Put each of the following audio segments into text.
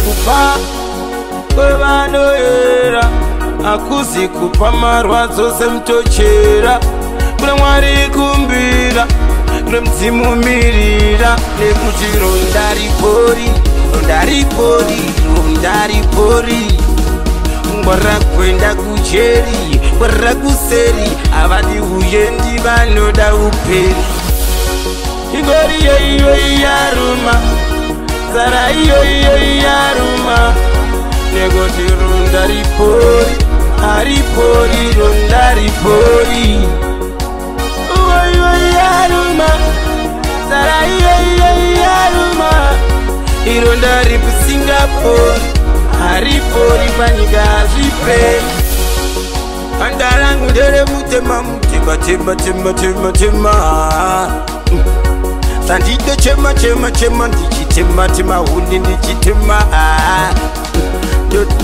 Kupa kwevanoera akusi kupa marwadzo semtochera kune Mwari kumbira kune Mudzimu mirira nekuti ronda ripori ngwarira kwenda kucheri ngwarira kuseri avadi uyendi vanoda uperi ingori iyo yaruma zara iyo yaruma nekuti ronda ripori haripori ronda ripori iyo yaruma zara iyo yaruma ironda ripu Singapore haripori panyika hazviperi andarangu ndere mutema sandide chema ndichitema hundi ndichitema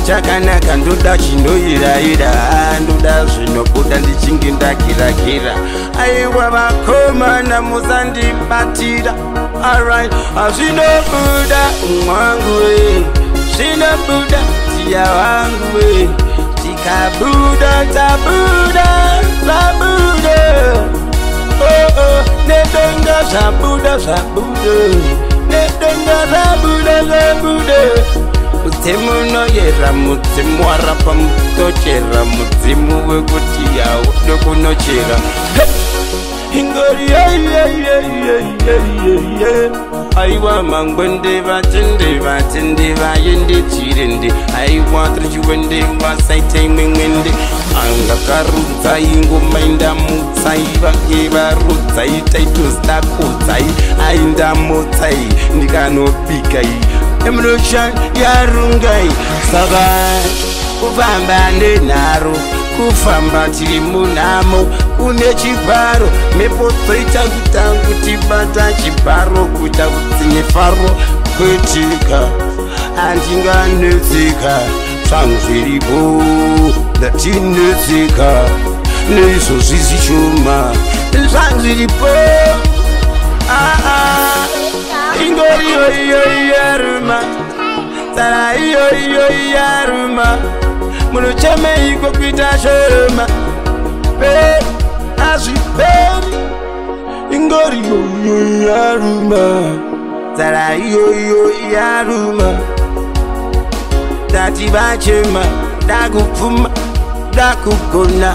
chakanaka ndoda chinoiraira ndoda zvinobuda ndichinge ndagirakira aiwa vakomana musandibatira alright zvinobuda mwangu zvinobuda tia wangu tikabuda tabuda nedenga zvabuda nedenga zvabuda mudzimunoyera mudzimu warapa mutochera mudzimu wekuti yawo dokunochera ingori aiwa mangwende vatende vayende chirende aiwa trichiwende vasaite imwemwende angakarudza ingoma indamutsai vake varudzai taitosdakudzai aindamutsai ndikanopikai emunoshan yarungai saka kufamba nenharo kufamba tiri munhamo kune chibharo mhepo dzoita kutangu tibata chibharo kuita kutsinye faro kwetika handinganetseka zvangu zviripo ndatinetseka neizvo zvizishoma zvangu zviripo ingori iyo yaruma tsara iyo yaruma munochemeiko kuita shoma azviperi ingori iyo yaruma tsara iyo yaruma ndati vachema ndakupfuma ndakugona